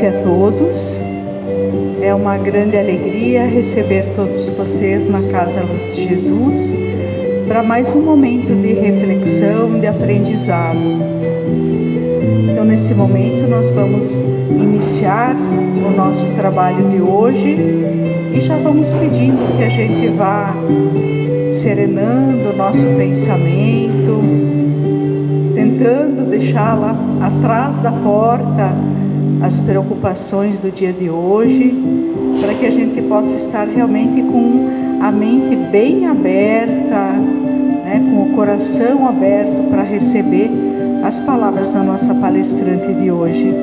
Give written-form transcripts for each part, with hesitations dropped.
a todos. É uma grande alegria receber todos vocês na Casa Luz de Jesus para mais um momento de reflexão, de aprendizado. Então, nesse momento, nós vamos iniciar o nosso trabalho de hoje e já vamos pedindo que a gente vá serenando o nosso pensamento, tentando deixar lá atrás da porta as preocupações do dia de hoje, para que a gente possa estar realmente com a mente bem aberta, né, com o coração aberto para receber as palavras da nossa palestrante de hoje.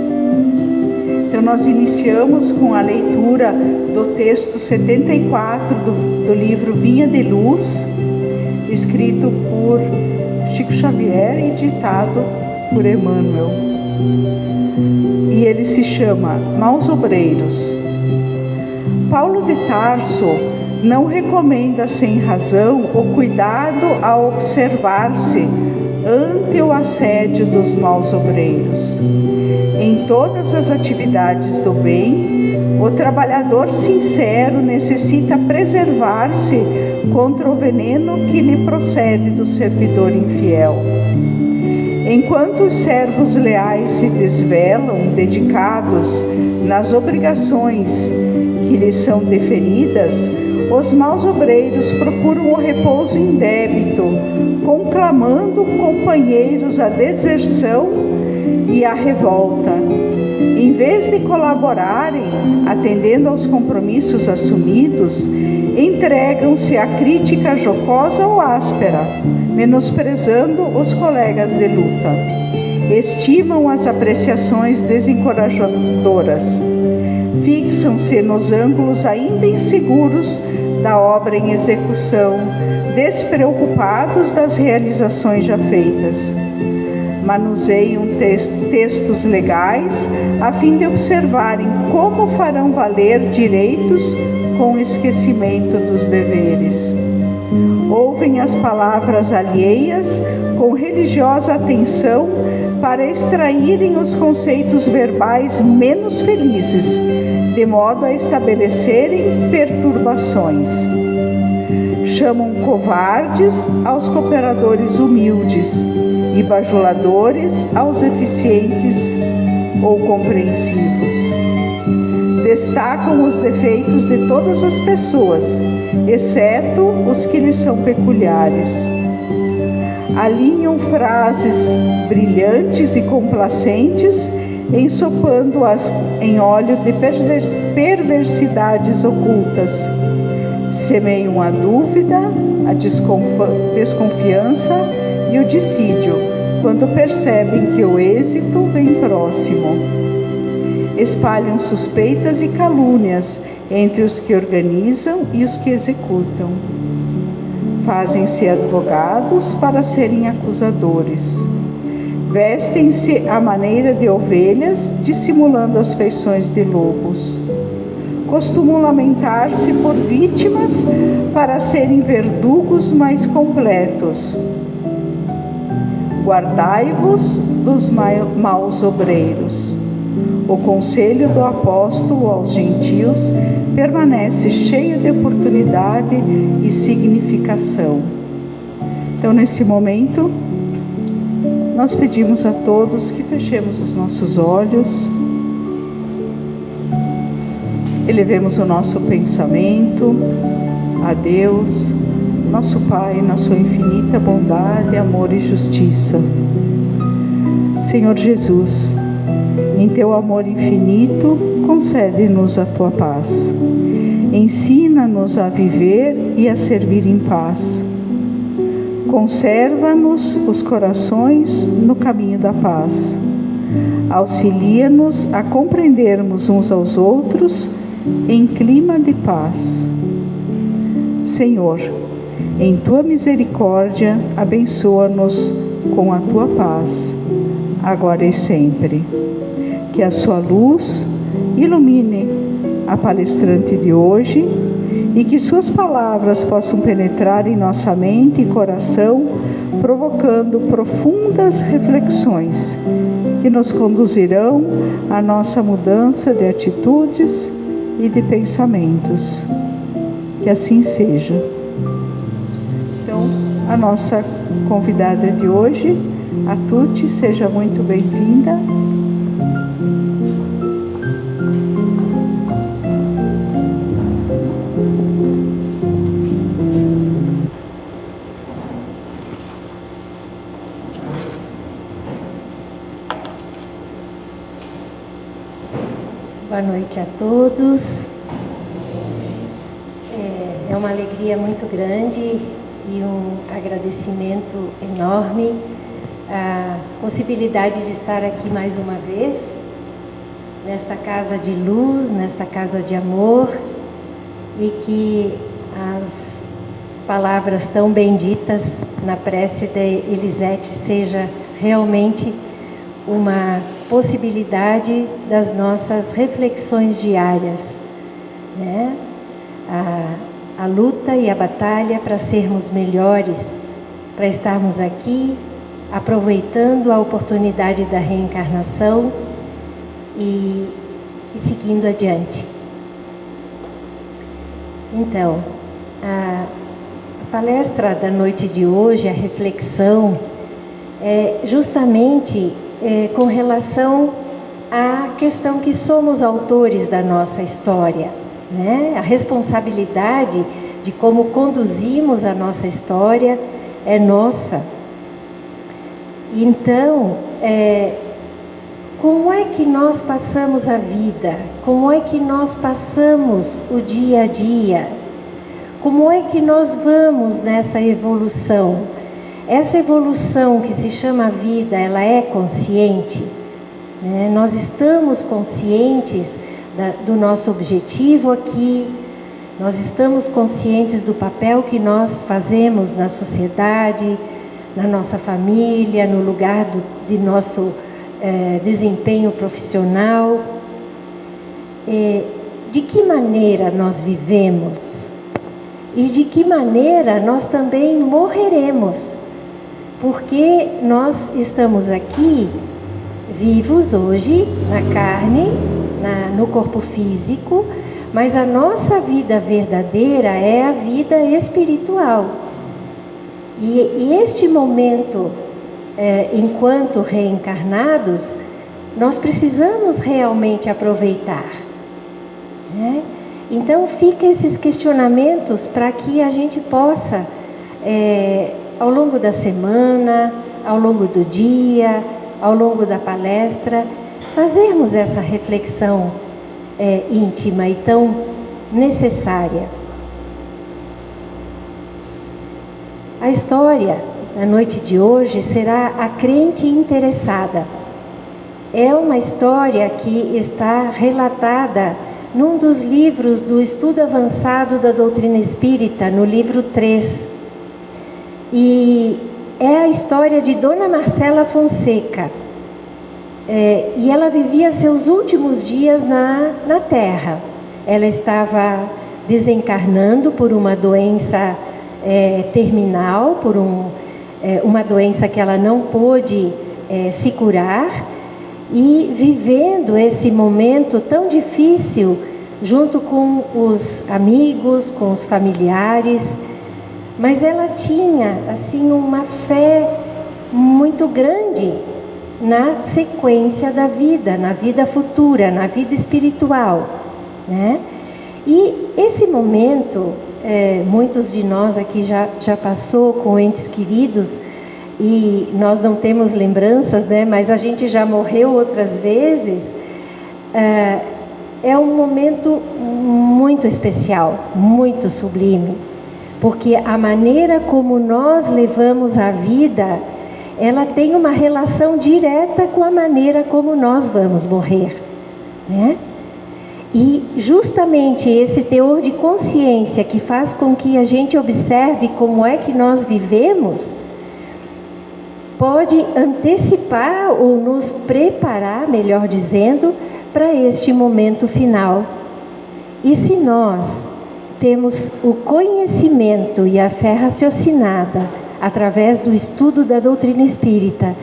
Então nós iniciamos com a leitura do texto 74 do livro Vinha de Luz, escrito por Chico Xavier e ditado por Emmanuel. E ele se chama Maus Obreiros. Paulo de Tarso não recomenda sem razão o cuidado a observar-se ante o assédio dos maus obreiros. Em todas as atividades do bem, o trabalhador sincero necessita preservar-se contra o veneno que lhe procede do servidor infiel. Enquanto os servos leais se desvelam, dedicados nas obrigações que lhes são deferidas, os maus obreiros procuram o repouso indébito, conclamando companheiros à deserção e à revolta. Em vez de colaborarem, atendendo aos compromissos assumidos, entregam-se à crítica jocosa ou áspera, menosprezando os colegas de luta. Estimam as apreciações desencorajadoras. Fixam-se nos ângulos ainda inseguros da obra em execução, despreocupados das realizações já feitas. Manuseiam textos legais a fim de observarem como farão valer direitos com esquecimento dos deveres. Ouvem as palavras alheias com religiosa atenção para extraírem os conceitos verbais menos felizes, de modo a estabelecerem perturbações. Chamam covardes aos cooperadores humildes e bajuladores aos eficientes ou compreensivos. Destacam os defeitos de todas as pessoas, exceto os que lhes são peculiares. Alinham frases brilhantes e complacentes, ensopando-as em óleo de perversidades ocultas. Semeiam a dúvida, a desconfiança e o dissídio, quando percebem que o êxito vem próximo. Espalham suspeitas e calúnias entre os que organizam e os que executam. Fazem-se advogados para serem acusadores. Vestem-se à maneira de ovelhas, dissimulando as feições de lobos. Costumam lamentar-se por vítimas para serem verdugos mais completos. Guardai-vos dos maus obreiros. O conselho do apóstolo aos gentios permanece cheio de oportunidade e significação. Então, nesse momento, nós pedimos a todos que fechemos os nossos olhos, elevemos o nosso pensamento a Deus, nosso Pai, na sua infinita bondade, amor e justiça. Senhor Jesus, em teu amor infinito, concede-nos a tua paz. Ensina-nos a viver e a servir em paz. Conserva-nos os corações no caminho da paz. Auxilia-nos a compreendermos uns aos outros em clima de paz. Senhor, em tua misericórdia, abençoa-nos com a tua paz, agora e sempre. Que a sua luz ilumine a palestrante de hoje e que suas palavras possam penetrar em nossa mente e coração, provocando profundas reflexões que nos conduzirão à nossa mudança de atitudes e de pensamentos. Que assim seja. Então, a nossa convidada de hoje, a Tuti, seja muito bem-vinda. Boa noite a todos. É uma alegria muito grande e um agradecimento enorme a possibilidade de estar aqui mais uma vez, nesta casa de luz, nesta casa de amor, e que as palavras tão benditas na prece de Elisete seja realmente uma possibilidade das nossas reflexões diárias, né? A luta e a batalha para sermos melhores, para estarmos aqui aproveitando a oportunidade da reencarnação e seguindo adiante. Então, a palestra da noite de hoje, a reflexão, é justamente com relação à questão que somos autores da nossa história, né? A responsabilidade de como conduzimos a nossa história é nossa. Então, como é que nós passamos a vida? Como é que nós passamos o dia a dia? Como é que nós vamos nessa evolução? Essa evolução que se chama vida, ela é consciente? Né? Nós estamos conscientes do nosso objetivo aqui, nós estamos conscientes do papel que nós fazemos na sociedade, na nossa família, no lugar de nosso desempenho profissional. De que maneira nós vivemos? E de que maneira nós também morreremos? Porque nós estamos aqui vivos hoje na carne, no corpo físico, mas a nossa vida verdadeira é a vida espiritual. E este momento, enquanto reencarnados, nós precisamos realmente aproveitar, né? Então fica esses questionamentos para que a gente possa, ao longo da semana, ao longo do dia, ao longo da palestra, fazermos essa reflexão íntima e tão necessária. A história da noite de hoje será A Crente Interessada. É uma história que está relatada num dos livros do Estudo Avançado da Doutrina Espírita, no livro 3. E é a história de Dona Marcela Fonseca. E ela vivia seus últimos dias na Terra. Ela estava desencarnando por uma doença terminal, por uma doença que ela não pôde se curar, e vivendo esse momento tão difícil junto com os amigos, com os familiares. Mas ela tinha assim uma fé muito grande na sequência da vida, na vida futura, na vida espiritual, né? E esse momento, muitos de nós aqui já passou com entes queridos, e nós não temos lembranças, né? Mas a gente já morreu outras vezes. É um momento muito especial, muito sublime, porque a maneira como nós levamos a vida, ela tem uma relação direta com a maneira como nós vamos morrer, né? E justamente esse teor de consciência que faz com que a gente observe como é que nós vivemos, pode antecipar ou nos preparar, melhor dizendo, para este momento final. E se nós temos o conhecimento e a fé raciocinada, através do estudo da doutrina espírita,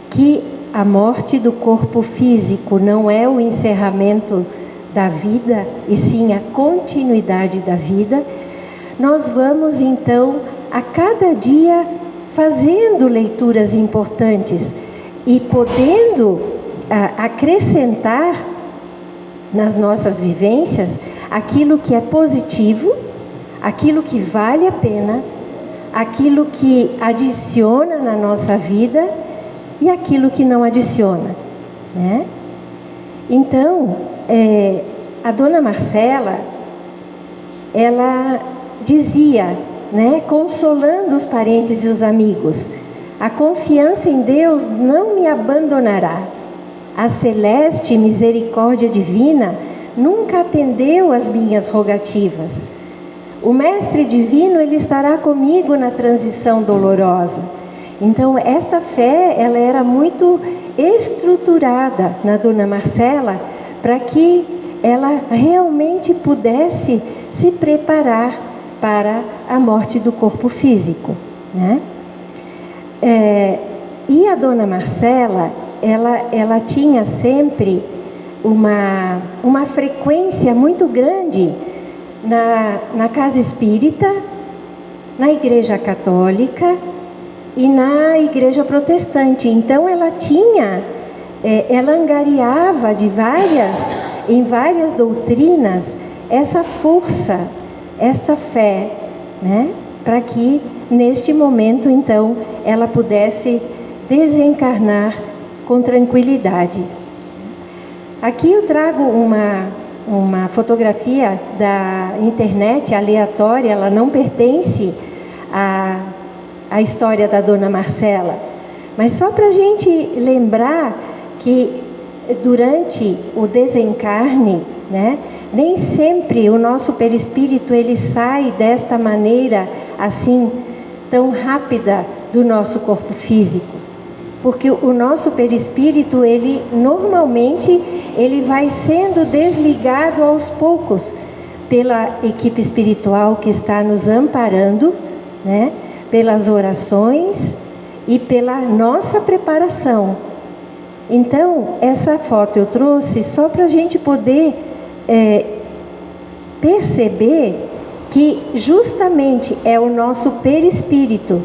que a morte do corpo físico não é o encerramento da vida, e sim a continuidade da vida, nós vamos então a cada dia fazendo leituras importantes e podendo acrescentar nas nossas vivências aquilo que é positivo, aquilo que vale a pena, aquilo que adiciona na nossa vida e aquilo que não adiciona, né? Então, a dona Marcela, ela dizia, né, consolando os parentes e os amigos: a confiança em Deus não me abandonará. A celeste misericórdia divina nunca atendeu às minhas rogativas. O Mestre Divino, ele estará comigo na transição dolorosa. Então, esta fé, ela era muito estruturada na dona Marcela, para que ela realmente pudesse se preparar para a morte do corpo físico, né? E a dona Marcela, ela tinha sempre uma frequência muito grande na casa espírita, na igreja católica e na igreja protestante. Então ela angariava em várias doutrinas essa força, esta fé, né? Para que neste momento então ela pudesse desencarnar com tranquilidade. Aqui eu trago uma fotografia da internet aleatória, ela não pertence à história da dona Marcela, mas só para a gente lembrar que durante o desencarne, né, nem sempre o nosso perispírito ele sai desta maneira assim tão rápida do nosso corpo físico, porque o nosso perispírito ele normalmente ele vai sendo desligado aos poucos pela equipe espiritual que está nos amparando, né, pelas orações e pela nossa preparação. Então, essa foto eu trouxe só para a gente poder perceber que justamente é o nosso perispírito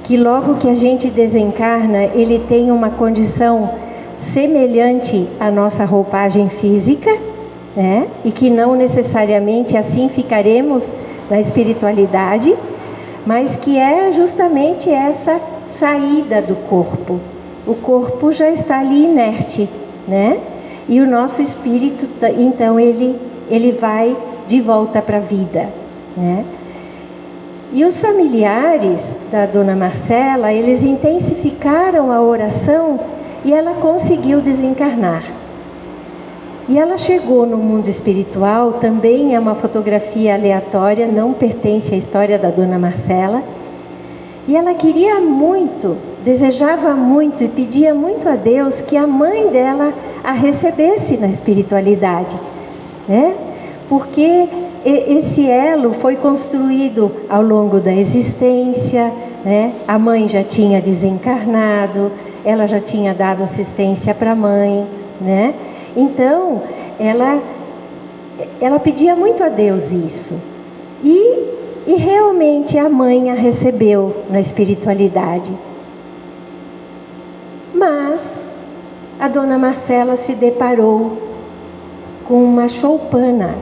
que logo que a gente desencarna, ele tem uma condição semelhante à nossa roupagem física, né? E que não necessariamente assim ficaremos na espiritualidade, mas que é justamente essa saída do corpo. O corpo já está ali inerte, né? E o nosso espírito, então, ele vai de volta para a vida, né? E os familiares da dona Marcela, eles intensificaram a oração e ela conseguiu desencarnar. E ela chegou no mundo espiritual, também é uma fotografia aleatória, não pertence à história da dona Marcela. E ela queria muito, desejava muito e pedia muito a Deus que a mãe dela a recebesse na espiritualidade, né? Porque esse elo foi construído ao longo da existência, né? A mãe já tinha desencarnado, ela já tinha dado assistência para a mãe, né? Então, ela pedia muito a Deus isso. E realmente a mãe a recebeu na espiritualidade. Mas a dona Marcela se deparou com uma choupana,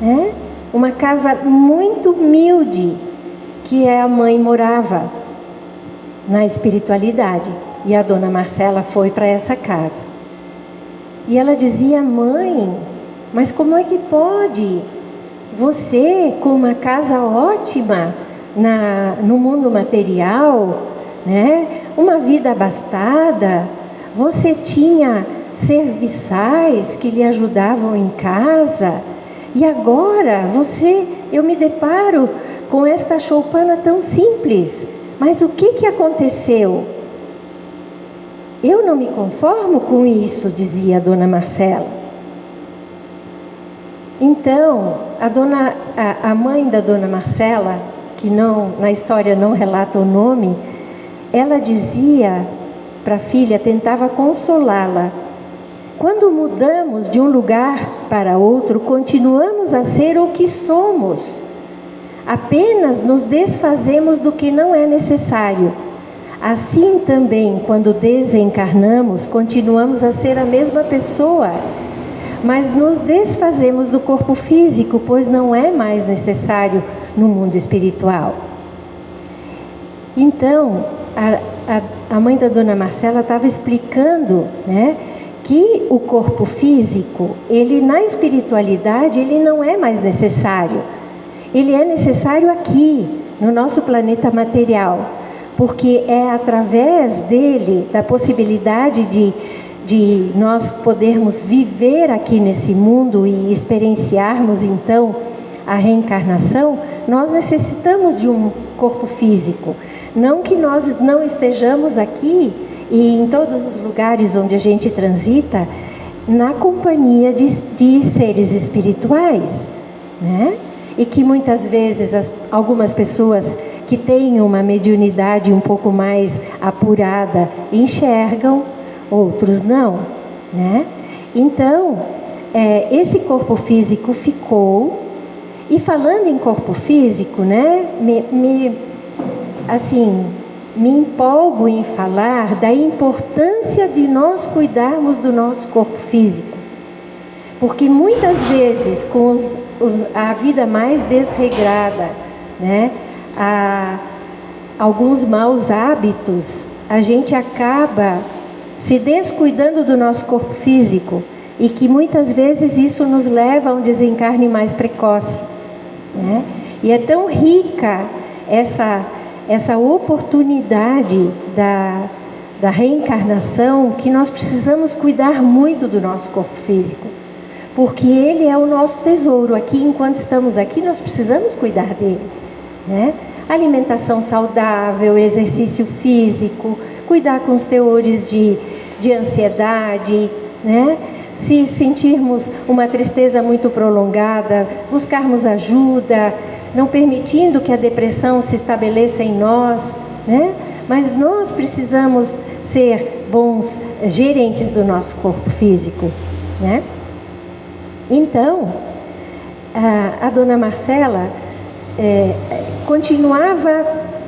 né? Uma casa muito humilde que a mãe morava na espiritualidade. E a dona Marcela foi para essa casa. E ela dizia: mãe, mas como é que pode? Você com uma casa ótima no mundo material, né? Uma vida abastada, você tinha serviçais que lhe ajudavam em casa, e agora eu me deparo com esta choupana tão simples. Mas o que aconteceu? Eu não me conformo com isso, dizia a dona Marcela. Então, a mãe da dona Marcela, que na história não relata o nome, ela dizia para a filha, tentava consolá-la: quando mudamos de um lugar para outro, continuamos a ser o que somos. Apenas nos desfazemos do que não é necessário. Assim também, quando desencarnamos, continuamos a ser a mesma pessoa, mas nos desfazemos do corpo físico, pois não é mais necessário no mundo espiritual. Então, a mãe da dona Marcela estava explicando, né, que o corpo físico, ele na espiritualidade, ele não é mais necessário. Ele é necessário aqui, no nosso planeta material, porque é através dele, da possibilidade de nós podermos viver aqui nesse mundo e experienciarmos então a reencarnação, nós necessitamos de um corpo físico. Não que nós não estejamos aqui e em todos os lugares onde a gente transita, na companhia de seres espirituais, né? E que muitas vezes algumas pessoas que têm uma mediunidade um pouco mais apurada enxergam, outros não, né? Então, esse corpo físico ficou, e falando em corpo físico, né, me empolgo em falar da importância de nós cuidarmos do nosso corpo físico, porque muitas vezes com a vida mais desregrada, né, alguns maus hábitos, a gente acaba se descuidando do nosso corpo físico, e que muitas vezes isso nos leva a um desencarne mais precoce, né? E é tão rica essa oportunidade da reencarnação, que nós precisamos cuidar muito do nosso corpo físico, porque ele é o nosso tesouro. Aqui, enquanto estamos aqui, nós precisamos cuidar dele, né? Alimentação saudável, exercício físico, cuidar com os teores de ansiedade, né? Se sentirmos uma tristeza muito prolongada, buscarmos ajuda, não permitindo que a depressão se estabeleça em nós, né? Mas nós precisamos ser bons gerentes do nosso corpo físico, né? Então, a dona Marcela continuava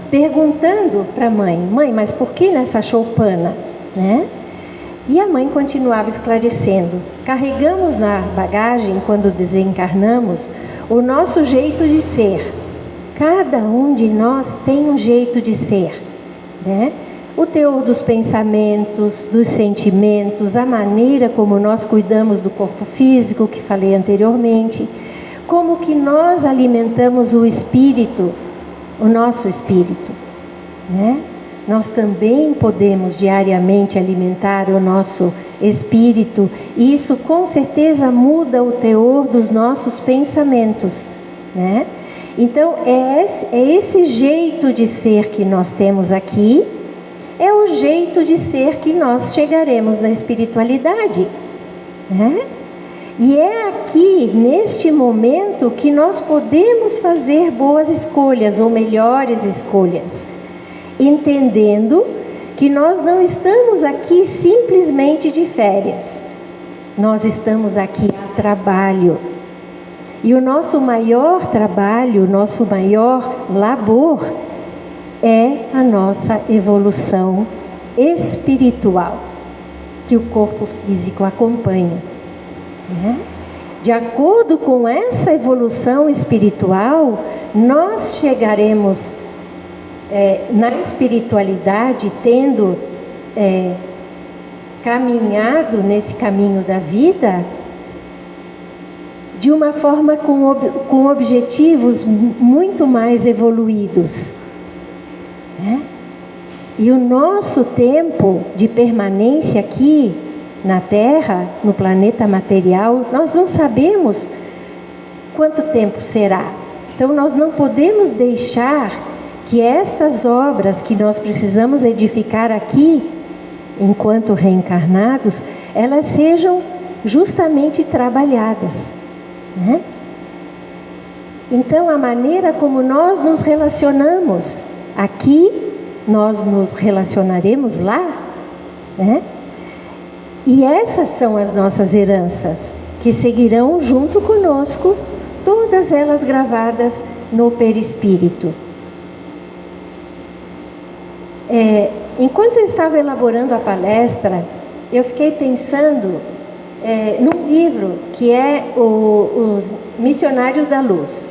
perguntando para a mãe: mãe, mas por que nessa choupana, né? E a mãe continuava esclarecendo: carregamos na bagagem, quando desencarnamos, o nosso jeito de ser. Cada um de nós tem um jeito de ser, né? O teor dos pensamentos, dos sentimentos, a maneira como nós cuidamos do corpo físico, que falei anteriormente, como que nós alimentamos o espírito, o nosso espírito, né? Nós também podemos diariamente alimentar o nosso espírito, e isso com certeza muda o teor dos nossos pensamentos, né? Então é esse jeito de ser que nós temos aqui, é o jeito de ser que nós chegaremos na espiritualidade, né? E é aqui, neste momento, que nós podemos fazer boas escolhas, ou melhores escolhas, entendendo que nós não estamos aqui simplesmente de férias. Nós estamos aqui a trabalho. E o nosso maior trabalho, o nosso maior labor é a nossa evolução espiritual, que o corpo físico acompanha, né? De acordo com essa evolução espiritual, nós chegaremos na espiritualidade, tendo caminhado nesse caminho da vida, de uma forma com objetivos muito mais evoluídos, né? E o nosso tempo de permanência aqui na Terra, no planeta material, nós não sabemos quanto tempo será. Então nós não podemos deixar que estas obras que nós precisamos edificar aqui, enquanto reencarnados, elas sejam justamente trabalhadas, né? Então a maneira como nós nos relacionamos aqui, nós nos relacionaremos lá, né? E essas são as nossas heranças, que seguirão junto conosco, todas elas gravadas no perispírito. Enquanto eu estava elaborando a palestra, eu fiquei pensando num livro que é Os Missionários da Luz,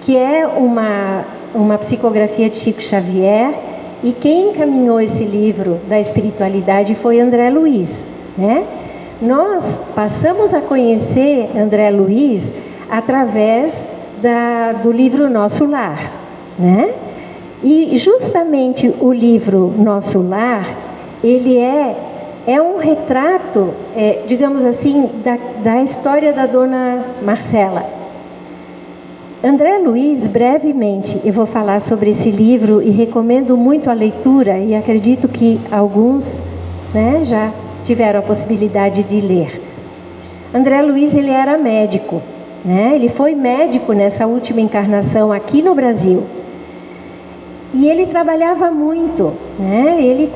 que é uma psicografia de Chico Xavier, e quem encaminhou esse livro da espiritualidade foi André Luiz, né? nós passamos a conhecer André Luiz através do livro Nosso Lar, né? E justamente o livro Nosso Lar, ele é um retrato, digamos assim, da história da dona Marcela. André Luiz, brevemente, eu vou falar sobre esse livro e recomendo muito a leitura, e acredito que alguns, né, já tiveram a possibilidade de ler. André Luiz, ele era médico, né? Ele foi médico nessa última encarnação aqui no Brasil. E ele trabalhava muito, né? Ele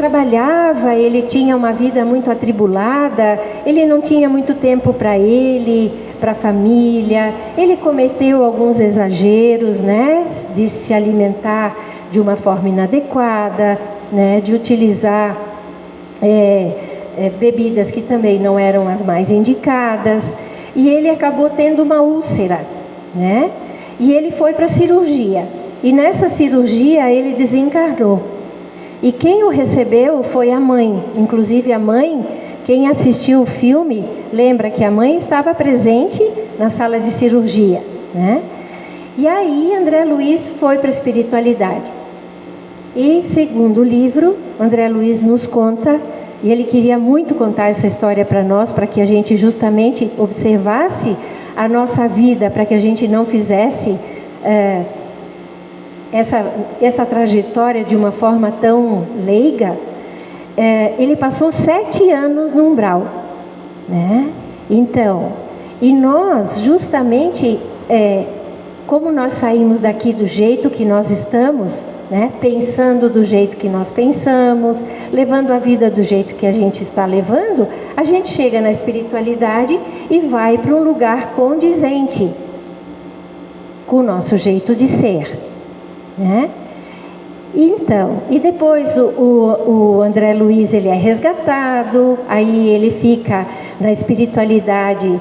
tinha uma vida muito atribulada, ele não tinha muito tempo para ele, para a família, ele cometeu alguns exageros, né? De se alimentar de uma forma inadequada, né? De utilizar bebidas que também não eram as mais indicadas, e ele acabou tendo uma úlcera, né? E ele foi para a cirurgia. E nessa cirurgia ele desencarnou. E quem o recebeu foi a mãe. Inclusive a mãe, quem assistiu o filme, lembra que a mãe estava presente na sala de cirurgia, né? E aí André Luiz foi para a espiritualidade. E segundo o livro, André Luiz nos conta, e ele queria muito contar essa história para nós, para que a gente justamente observasse a nossa vida, para que a gente não fizesse essa trajetória de uma forma tão leiga. Ele passou 7 anos no umbral, né? Então, e nós justamente, como nós saímos daqui do jeito que nós estamos, né? Pensando do jeito que nós pensamos, levando a vida do jeito que a gente está levando, a gente chega na espiritualidade e vai para um lugar condizente com o nosso jeito de ser, né? Então, e depois o André Luiz, ele é resgatado, aí ele fica na espiritualidade,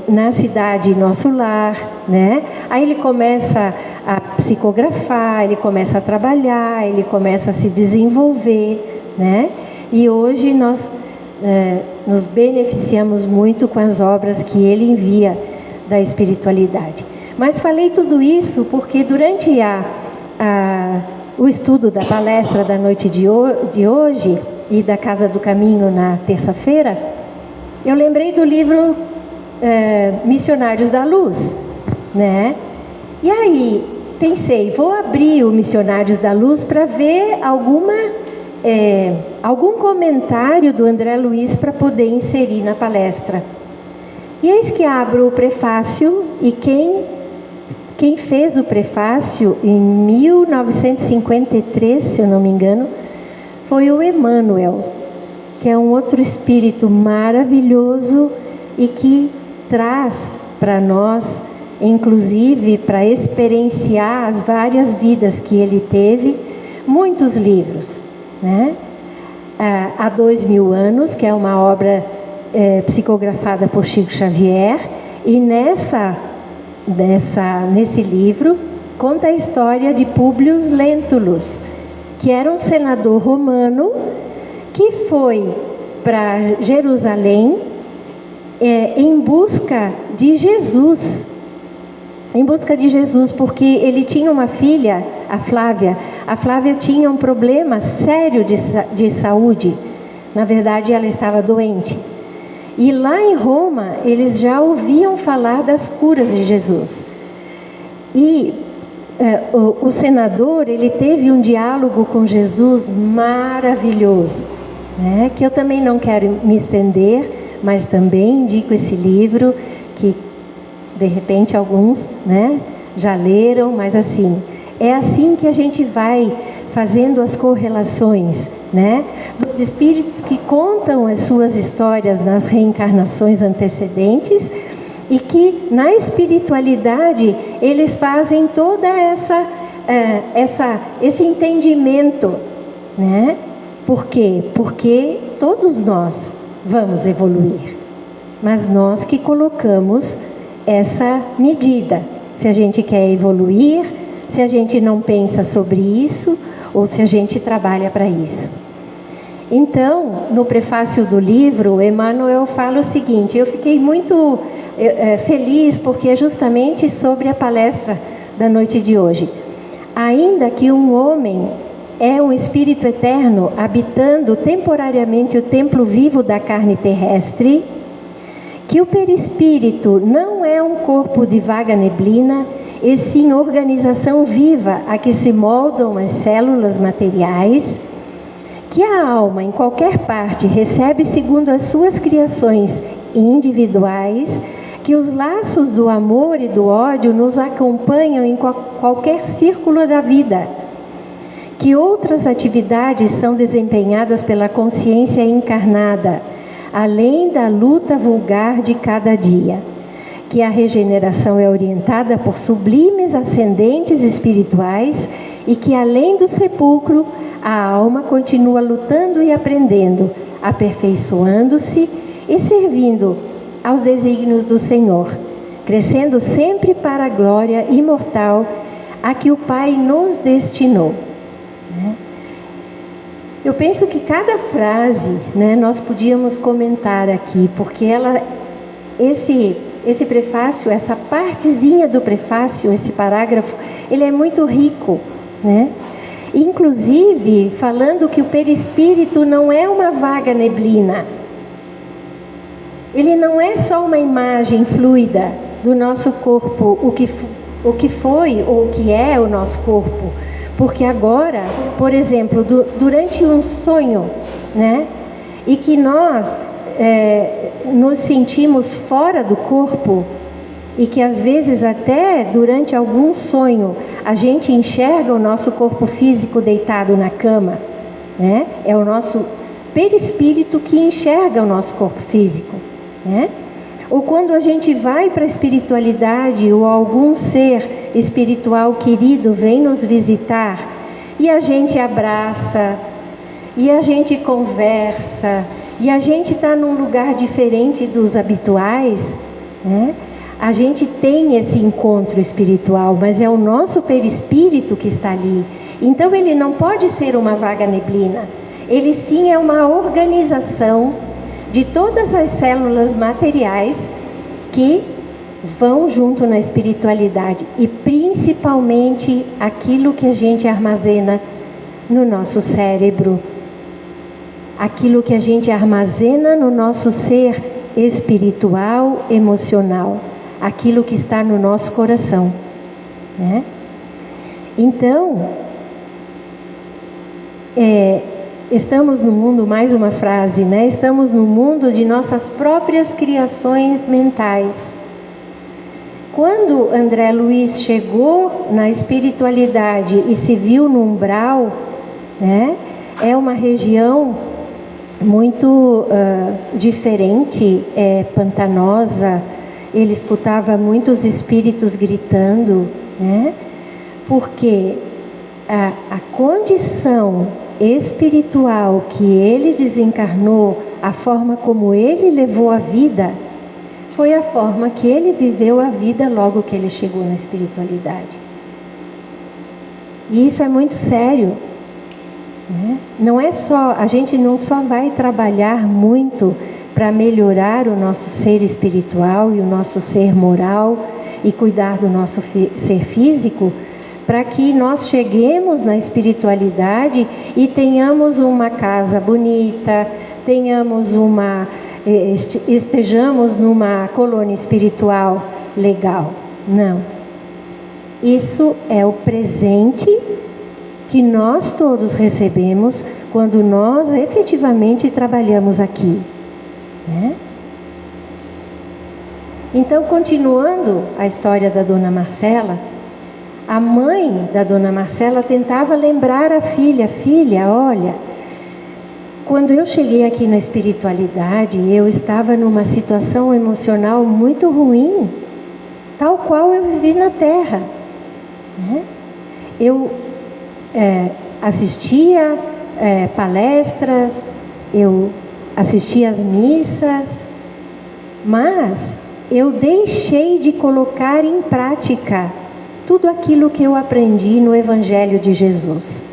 na cidade Nosso Lar, né? Aí ele começa a psicografar, ele começa a trabalhar, ele começa a se desenvolver, né? E hoje nós nos beneficiamos muito com as obras que ele envia da espiritualidade. Mas falei tudo isso porque durante o estudo da palestra da noite de hoje e da Casa do Caminho na terça-feira, eu lembrei do livro Missionários da Luz, né? E aí pensei, vou abrir o Missionários da Luz para ver algum comentário do André Luiz para poder inserir na palestra. E eis que abro o prefácio, e quem fez o prefácio em 1953, se eu não me engano, foi o Emmanuel, que é um outro espírito maravilhoso e que traz para nós, inclusive para experienciar as várias vidas que ele teve, muitos livros, né? Há 2000 anos, que é uma obra psicografada por Chico Xavier, e nesse livro conta a história de Públio Lentulus, que era um senador romano que foi para Jerusalém em busca de Jesus. Porque ele tinha uma filha, a Flávia. A Flávia tinha um problema sério de saúde. Na verdade, ela estava doente. E lá em Roma, eles já ouviam falar das curas de Jesus. E o senador, ele teve um diálogo com Jesus maravilhoso, né? Que eu também não quero me estender, mas também indico esse livro, que de repente alguns, né, já leram, mas assim, é assim que a gente vai fazendo as correlações, né, dos espíritos que contam as suas histórias nas reencarnações antecedentes, e que na espiritualidade eles fazem toda esse entendimento, né? Por quê? Porque todos nós vamos evoluir, mas nós que colocamos essa medida, se a gente quer evoluir, se a gente não pensa sobre isso, ou se a gente trabalha para isso. Então, no prefácio do livro, Emmanuel fala o seguinte: eu fiquei muito feliz porque é justamente sobre a palestra da noite de hoje. Ainda que um homem é um espírito eterno habitando temporariamente o templo vivo da carne terrestre, que o perispírito não é um corpo de vaga neblina, e sim organização viva a que se moldam as células materiais, que a alma em qualquer parte recebe segundo as suas criações individuais, que os laços do amor e do ódio nos acompanham em qualquer círculo da vida, que outras atividades são desempenhadas pela consciência encarnada, além da luta vulgar de cada dia, que a regeneração é orientada por sublimes ascendentes espirituais e que, além do sepulcro, a alma continua lutando e aprendendo, aperfeiçoando-se e servindo aos desígnios do Senhor, crescendo sempre para a glória imortal a que o Pai nos destinou. Eu penso que cada frase, nós podíamos comentar aqui, porque esse prefácio, essa partezinha do prefácio, esse parágrafo, ele é muito rico, Inclusive, falando que o perispírito não é uma vaga neblina. Ele não é só uma imagem fluida do nosso corpo, o que foi ou o que é o nosso corpo. Porque agora, por exemplo, durante um sonho, e que nós nos sentimos fora do corpo, e que às vezes até durante algum sonho a gente enxerga o nosso corpo físico deitado na cama, é o nosso perispírito que enxerga o nosso corpo físico, ou quando a gente vai para a espiritualidade ou algum ser espiritual querido vem nos visitar e a gente abraça, e a gente conversa, e a gente está num lugar diferente dos habituais, a gente tem esse encontro espiritual, mas é o nosso perispírito que está ali. Então ele não pode ser uma vaga neblina. Ele sim é uma organização de todas as células materiais que vão junto na espiritualidade. E principalmente aquilo que a gente armazena no nosso cérebro. Aquilo que a gente armazena no nosso ser espiritual, emocional. Aquilo que está no nosso coração, Então, estamos no mundo, mais uma frase, estamos no mundo de nossas próprias criações mentais. Quando André Luiz chegou na espiritualidade e se viu no umbral, é uma região muito diferente, pantanosa. Ele escutava muitos espíritos gritando, porque a condição espiritual que ele desencarnou, a forma como ele levou a vida, foi a forma que ele viveu a vida logo que ele chegou na espiritualidade. E isso é muito sério. Não é só, a gente não só vai trabalhar muito para melhorar o nosso ser espiritual e o nosso ser moral e cuidar do nosso ser físico, para que nós cheguemos na espiritualidade e tenhamos uma casa bonita, estejamos numa colônia espiritual legal. Não. Isso é o presente que nós todos recebemos quando nós efetivamente trabalhamos aqui. Então, continuando a história da Dona Marcela, a mãe da Dona Marcela tentava lembrar a filha: filha, olha, quando eu cheguei aqui na espiritualidade, eu estava numa situação emocional muito ruim, tal qual eu vivi na Terra. Eu assistia palestras, eu assistia às missas, mas eu deixei de colocar em prática tudo aquilo que eu aprendi no Evangelho de Jesus.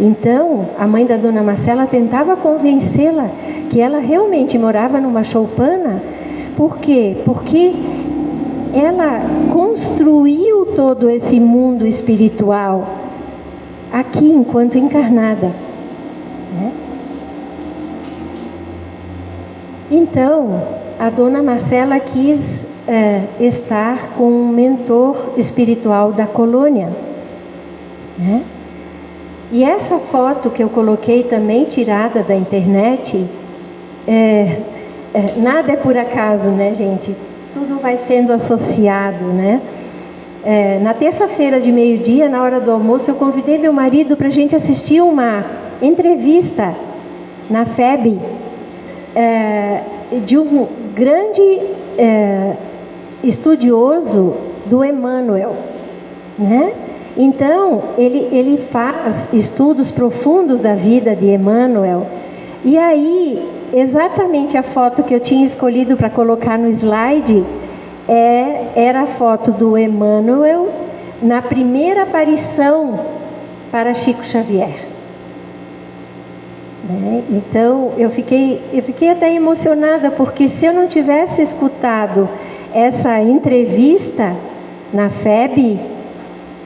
Então, a mãe da dona Marcela tentava convencê-la que ela realmente morava numa choupana. Por quê? Porque ela construiu todo esse mundo espiritual aqui enquanto encarnada, né? Então, a dona Marcela quis estar com um mentor espiritual da colônia, né? E essa foto que eu coloquei também, tirada da internet, nada é por acaso, né, gente? Tudo vai sendo associado, né? Na terça-feira de meio-dia, na hora do almoço, eu convidei meu marido para a gente assistir uma entrevista na FEB de um grande estudioso do Emmanuel, né? Então, ele faz estudos profundos da vida de Emmanuel. E aí, exatamente a foto que eu tinha escolhido para colocar no slide era a foto do Emmanuel na primeira aparição para Chico Xavier, né? Então, eu fiquei até emocionada, porque se eu não tivesse escutado essa entrevista na FEB,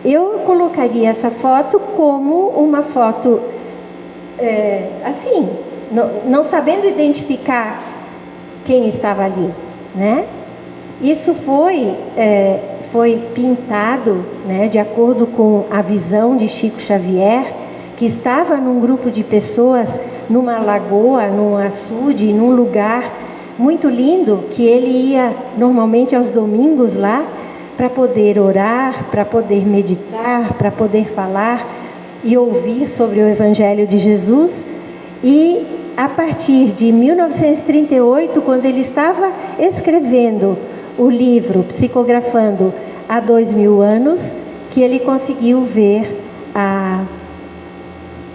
eu colocaria essa foto como uma foto, assim, não sabendo identificar quem estava ali, né? Isso foi pintado, né, de acordo com a visão de Chico Xavier, que estava num grupo de pessoas, numa lagoa, num açude, num lugar muito lindo, que ele ia normalmente aos domingos lá, para poder orar, para poder meditar, para poder falar e ouvir sobre o Evangelho de Jesus. E a partir de 1938, quando ele estava escrevendo o livro, psicografando há 2000 anos, que ele conseguiu ver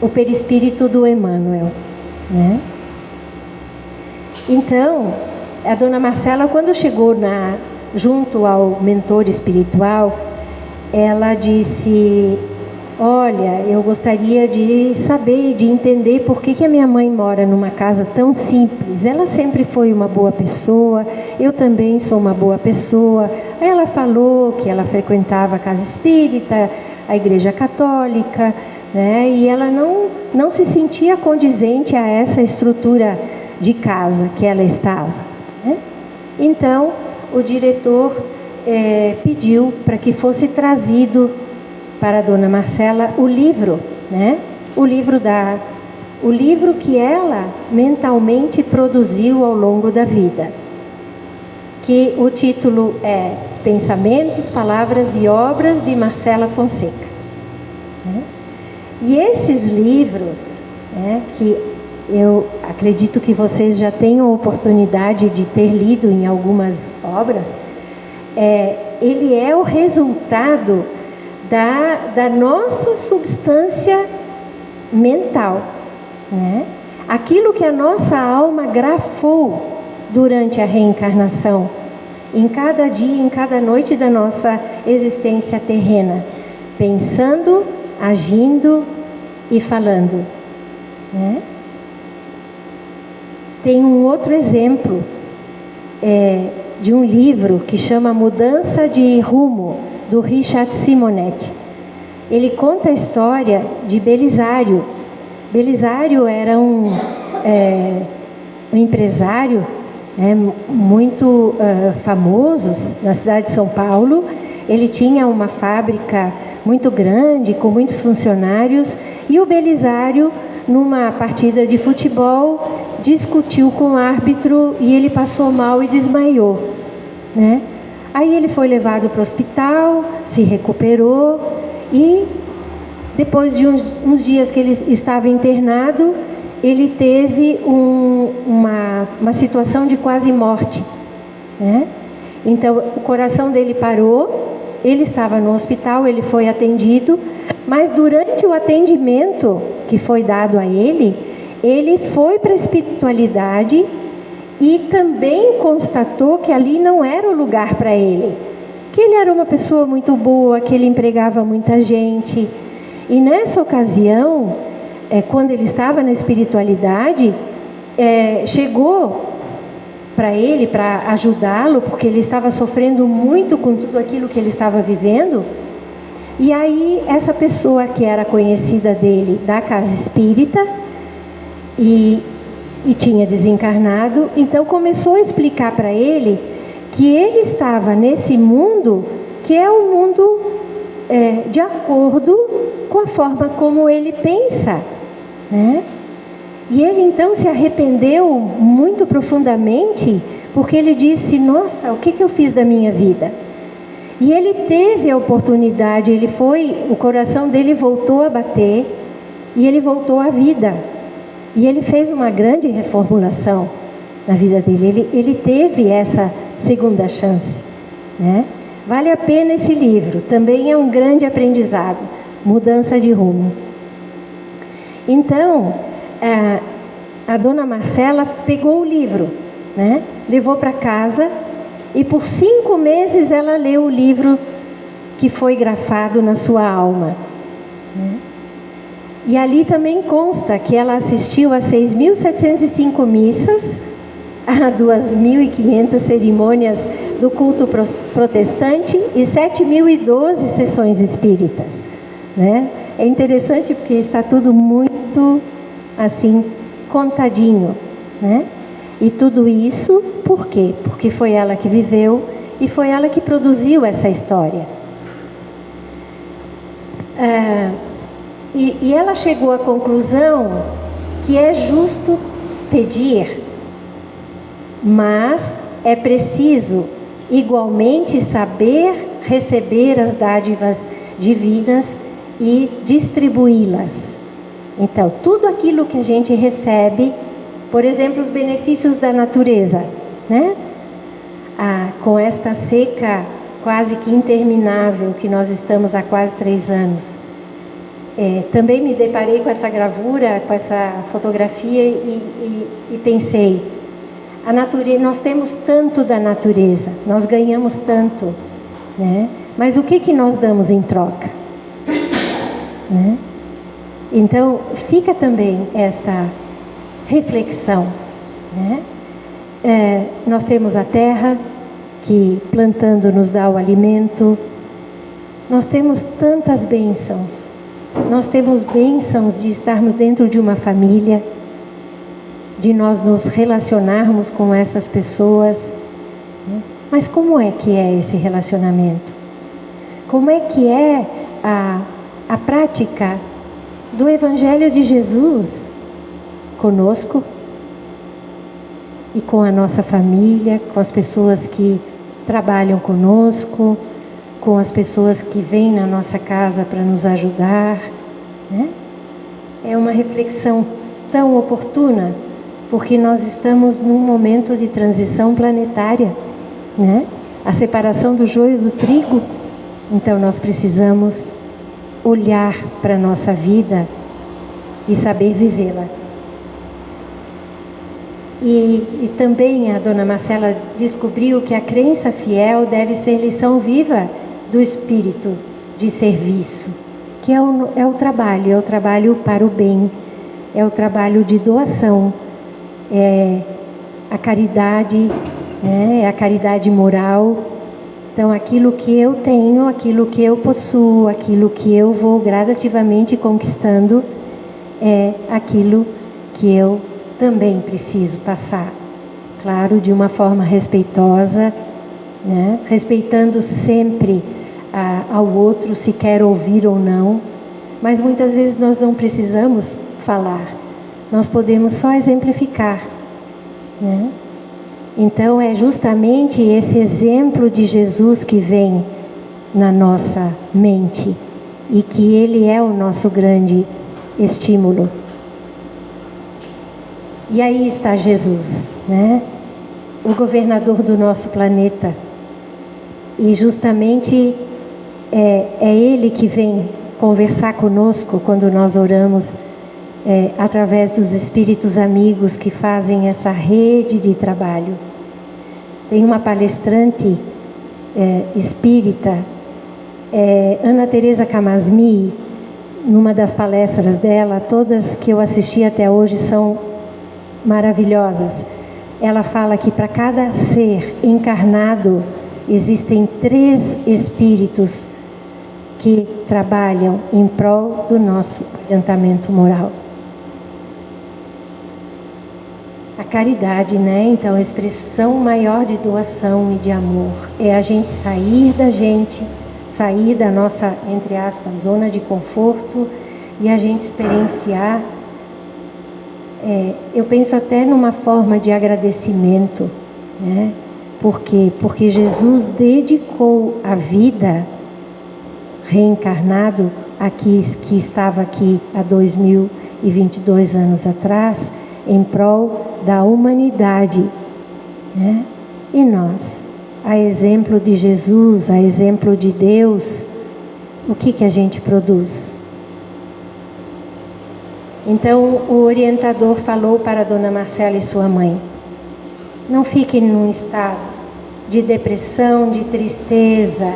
o perispírito do Emmanuel, né? Então, a dona Marcela, quando chegou junto ao mentor espiritual, ela disse: olha, eu gostaria de saber, de entender por que a minha mãe mora numa casa tão simples. Ela sempre foi uma boa pessoa, eu também sou uma boa pessoa. Aí ela falou que ela frequentava a casa espírita, a igreja católica, né? E ela não se sentia condizente a essa estrutura de casa que ela estava, né? Então, o diretor pediu para que fosse trazido para a dona Marcela o livro, né? O livro que ela mentalmente produziu ao longo da vida, que o título é Pensamentos, Palavras e Obras de Marcela Fonseca, né? E esses livros, né, que eu acredito que vocês já tenham a oportunidade de ter lido em algumas obras, ele é o resultado da nossa substância mental, né? Aquilo que a nossa alma grafou durante a reencarnação, em cada dia, em cada noite da nossa existência terrena, pensando, agindo e falando, né? Tem um outro exemplo de um livro que chama Mudança de Rumo, do Richard Simonetti. Ele conta a história de Belisário. Belisário era um empresário muito famoso na cidade de São Paulo. Ele tinha uma fábrica muito grande, com muitos funcionários, e o Belisário, numa partida de futebol, discutiu com o árbitro e ele passou mal e desmaiou, né? Aí ele foi levado para o hospital, se recuperou e depois de uns dias que ele estava internado, ele teve uma situação de quase morte, né? Então o coração dele parou, ele estava no hospital, ele foi atendido, mas durante o atendimento que foi dado a ele foi para a espiritualidade e também constatou que ali não era o lugar para ele, que ele era uma pessoa muito boa, que ele empregava muita gente. E nessa ocasião, quando ele estava na espiritualidade, chegou para ele, para ajudá-lo, porque ele estava sofrendo muito com tudo aquilo que ele estava vivendo. E aí essa pessoa que era conhecida dele da casa espírita e tinha desencarnado, então começou a explicar para ele que ele estava nesse mundo que é um mundo de acordo com a forma como ele pensa, né? E ele então se arrependeu muito profundamente, porque ele disse: nossa, o que eu fiz da minha vida? E ele teve a oportunidade, o coração dele voltou a bater, e ele voltou à vida. E ele fez uma grande reformulação na vida dele. Ele teve essa segunda chance, né? Vale a pena esse livro, também é um grande aprendizado, Mudança de Rumo. Então, a dona Marcela pegou o livro, né? Levou para casa e por 5 meses ela leu o livro que foi grafado na sua alma, né? E ali também consta que ela assistiu a 6.705 missas, a 2.500 cerimônias do culto protestante e 7.012 sessões espíritas, né? É interessante porque está tudo muito assim contadinho, né? E tudo isso por quê? Porque foi ela que viveu e foi ela que produziu essa história. E ela chegou à conclusão que é justo pedir, mas é preciso igualmente saber receber as dádivas divinas e distribuí-las. Então, tudo aquilo que a gente recebe, por exemplo, os benefícios da natureza, né? Com esta seca quase que interminável que nós estamos há quase 3 anos. Também me deparei com essa gravura, com essa fotografia e pensei, a natureza, nós temos tanto da natureza, nós ganhamos tanto, né? Mas o que nós damos em troca, né? Então fica também essa reflexão, né? Nós temos a terra que plantando nos dá o alimento, nós temos tantas bênçãos, nós temos bênçãos de estarmos dentro de uma família, de nós nos relacionarmos com essas pessoas, né? Mas como é que é esse relacionamento? Como é que é a prática do Evangelho de Jesus conosco e com a nossa família, com as pessoas que trabalham conosco, com as pessoas que vêm na nossa casa para nos ajudar, né? É uma reflexão tão oportuna, porque nós estamos num momento de transição planetária, né? A separação do joio do trigo. Então nós precisamos olhar para a nossa vida e saber vivê-la. E também a dona Marcela descobriu que a crença fiel deve ser lição viva do espírito de serviço, que é o trabalho para o bem, é o trabalho de doação, é a caridade, né? É a caridade moral. Então aquilo que eu tenho, aquilo que eu possuo, aquilo que eu vou gradativamente conquistando, é aquilo que eu também preciso passar. Claro, de uma forma respeitosa, né? Respeitando sempre ao outro, se quer ouvir ou não. Mas muitas vezes nós não precisamos falar, nós podemos só exemplificar, né? Então é justamente esse exemplo de Jesus que vem na nossa mente e que Ele é o nosso grande estímulo. E aí está Jesus, né? O governador do nosso planeta. E justamente é Ele que vem conversar conosco quando nós oramos, através dos espíritos amigos que fazem essa rede de trabalho. Tem uma palestrante espírita, Ana Teresa Camasmi, numa das palestras dela, todas que eu assisti até hoje são maravilhosas. Ela fala que para cada ser encarnado existem 3 espíritos que trabalham em prol do nosso adiantamento moral. A caridade, né? Então, a expressão maior de doação e de amor é a gente, sair da nossa, entre aspas, zona de conforto e a gente experienciar. Eu penso até numa forma de agradecimento, né? Por quê? Porque Jesus dedicou a vida reencarnado aqui, que estava aqui há 2022 anos atrás, em prol da humanidade, né? E nós, a exemplo de Jesus, a exemplo de Deus, o que a gente produz? Então o orientador falou para a Dona Marcela e sua mãe: não fiquem num estado de depressão, de tristeza,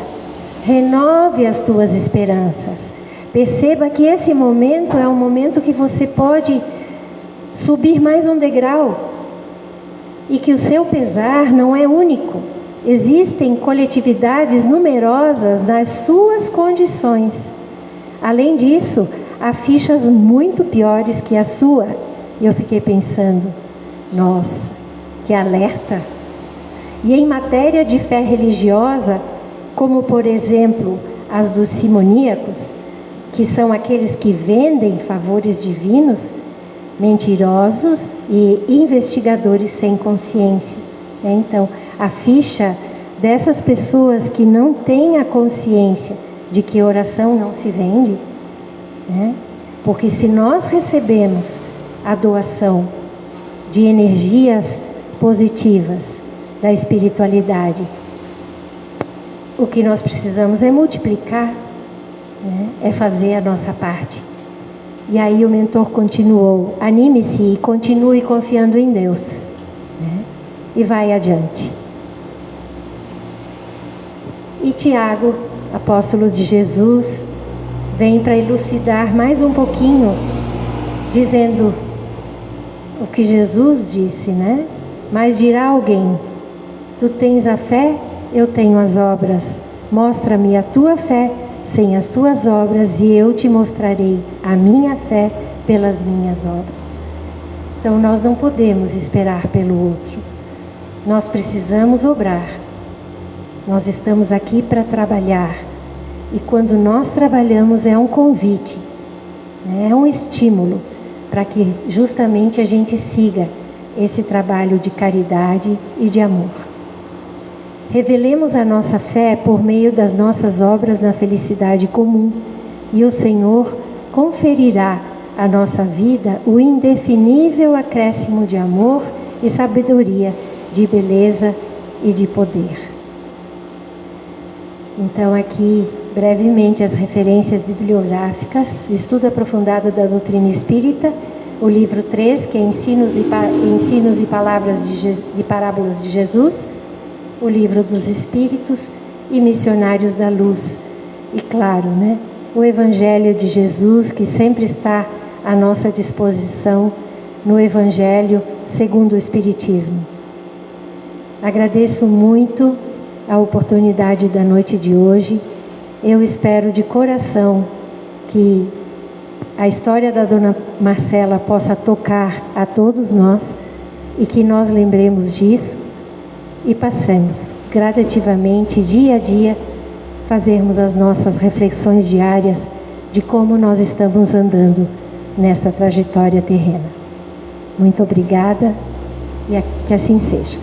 renove as tuas esperanças. Perceba que esse momento é um momento que você pode subir mais um degrau e que o seu pesar não é único. Existem coletividades numerosas nas suas condições. Além disso, há fichas muito piores que a sua. E eu fiquei pensando, nossa, que alerta! E em matéria de fé religiosa, como por exemplo as dos simoníacos, que são aqueles que vendem favores divinos, mentirosos e investigadores sem consciência. Então, a ficha dessas pessoas que não têm a consciência de que oração não se vende, né? Porque se nós recebemos a doação de energias positivas da espiritualidade, o que nós precisamos é multiplicar, né? É fazer a nossa parte. E aí o mentor continuou: anime-se e continue confiando em Deus, né? E vai adiante. E Tiago, apóstolo de Jesus, vem para elucidar mais um pouquinho, dizendo o que Jesus disse, né? Mas dirá alguém: tu tens a fé, eu tenho as obras. Mostra-me a tua fé sem as tuas obras, e eu te mostrarei a minha fé pelas minhas obras. Então nós não podemos esperar pelo outro. Nós precisamos obrar. Nós estamos aqui para trabalhar. E quando nós trabalhamos é um convite, né? É um estímulo para que justamente a gente siga esse trabalho de caridade e de amor. Revelemos a nossa fé por meio das nossas obras na felicidade comum, e o Senhor conferirá à nossa vida o indefinível acréscimo de amor e sabedoria, de beleza e de poder. Então aqui, brevemente, as referências bibliográficas: Estudo Aprofundado da Doutrina Espírita, o livro 3, que é Ensinos e Parábolas de Jesus, o Livro dos Espíritos e Missionários da Luz. E claro, né, o Evangelho de Jesus, que sempre está à nossa disposição no Evangelho segundo o Espiritismo. Agradeço muito a oportunidade da noite de hoje. Eu espero de coração que a história da Dona Marcela possa tocar a todos nós e que nós lembremos disso e passemos gradativamente, dia a dia, fazermos as nossas reflexões diárias de como nós estamos andando nesta trajetória terrena. Muito obrigada e que assim seja.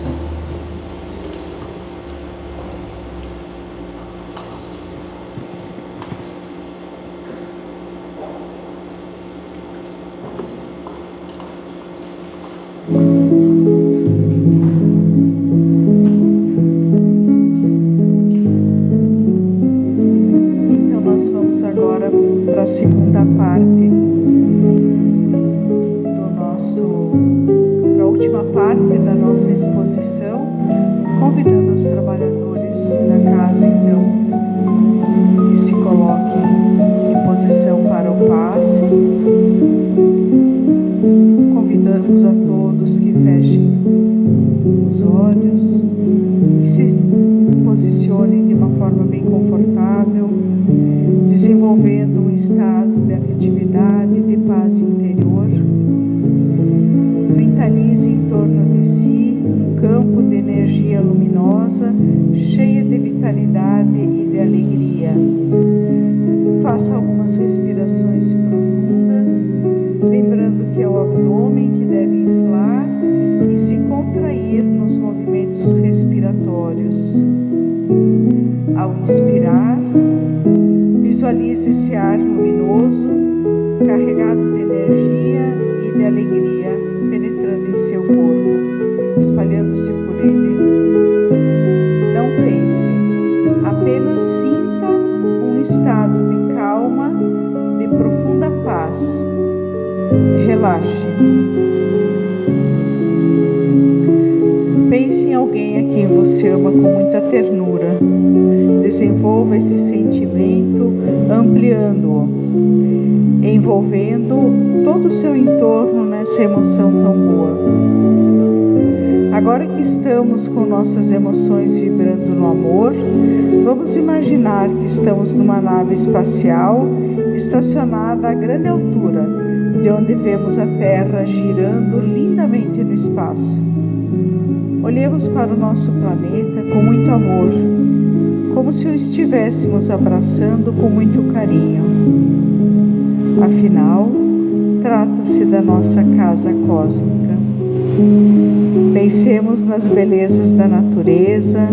Para a última parte da nossa exposição. posicione de uma forma bem confortável, desenvolvendo um estado de afetividade, de paz interior. Mentalize em torno de si um campo de energia luminosa, cheia de vitalidade e de alegria. Faça algumas respirações profundas, lembrando que é o abdômen que deve inflar e se contrair nos movimentos respiratórios. Ao inspirar, visualize esse ar luminoso, carregado de energia e de alegria, penetrando em seu corpo, espalhando-se por ele. Não pense, apenas sinta um estado de calma, de profunda paz. Relaxe. Pense em alguém a quem você ama com muita ternura. Desenvolva esse sentimento, ampliando-o, envolvendo todo o seu entorno nessa emoção tão boa. Agora que estamos com nossas emoções vibrando no amor, vamos imaginar que estamos numa nave espacial estacionada a grande altura, de onde vemos a Terra girando lindamente no espaço. Olhemos para o nosso planeta com muito amor, como se o estivéssemos abraçando com muito carinho. Afinal, trata-se da nossa casa cósmica. Pensemos nas belezas da natureza,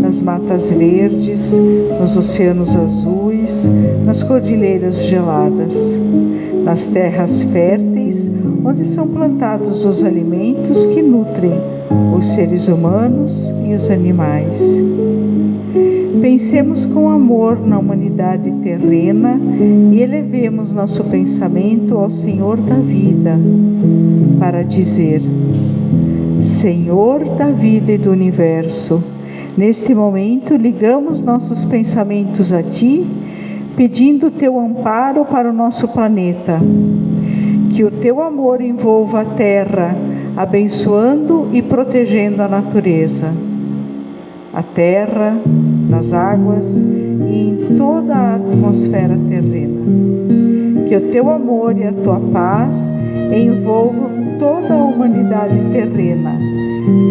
nas matas verdes, nos oceanos azuis, nas cordilheiras geladas, nas terras férteis, onde são plantados os alimentos que nutrem os seres humanos e os animais. Pensemos com amor na humanidade terrena e elevemos nosso pensamento ao Senhor da vida, para dizer: Senhor da vida e do universo, neste momento ligamos nossos pensamentos a Ti, pedindo Teu amparo para o nosso planeta. Que o Teu amor envolva a Terra, abençoando e protegendo a natureza. A terra, nas águas e em toda a atmosfera terrena. Que o Teu amor e a Tua paz envolvam toda a humanidade terrena,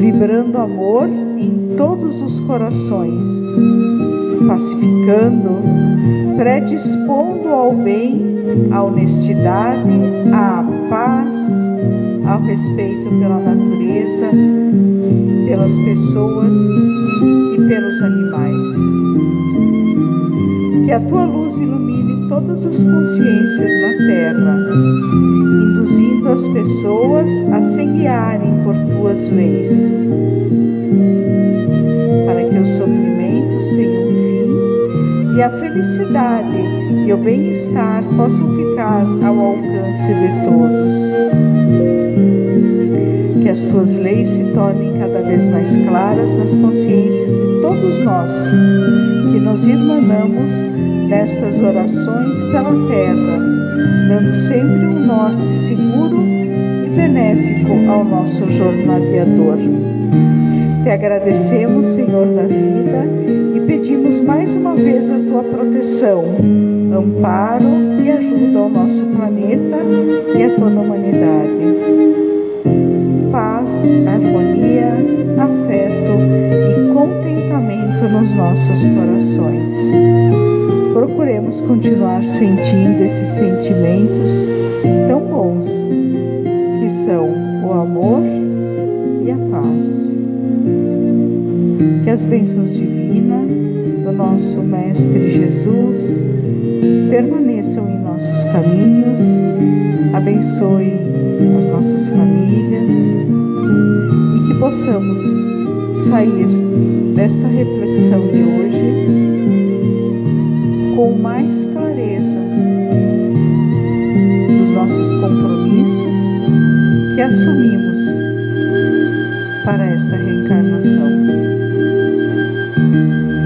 vibrando amor em todos os corações, pacificando, predispondo ao bem, à honestidade, à paz, ao respeito pela natureza, pelas pessoas e pelos animais. Que a Tua luz ilumine todas as consciências na Terra, induzindo as pessoas a se guiarem por Tuas leis, para que os sofrimentos tenham fim e a felicidade e o bem-estar possam ficar ao alcance de todos. Que as Tuas leis se tornem cada vez mais claras nas consciências de todos nós, que nos irmanamos nestas orações pela Terra, dando sempre um norte seguro e benéfico ao nosso jornadeador. Te agradecemos, Senhor da vida, e pedimos mais uma vez a Tua proteção, amparo e ajuda ao nosso planeta e a toda a humanidade. Paz, harmonia, afeto e contentamento nos nossos corações. Procuremos continuar sentindo esses sentimentos tão bons, que são o amor e a paz. Que as bênçãos divinas do nosso Mestre Jesus permaneçam em nossos caminhos, abençoe as nossas famílias e que possamos sair desta reflexão de hoje com mais clareza dos nossos compromissos que assumimos para esta reencarnação.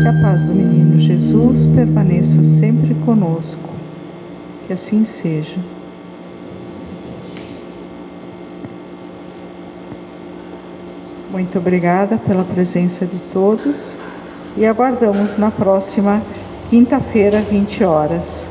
Que a paz do Menino Jesus permaneça sempre conosco. Que assim seja. Muito obrigada pela presença de todos. e aguardamos na próxima quinta-feira, 20 horas.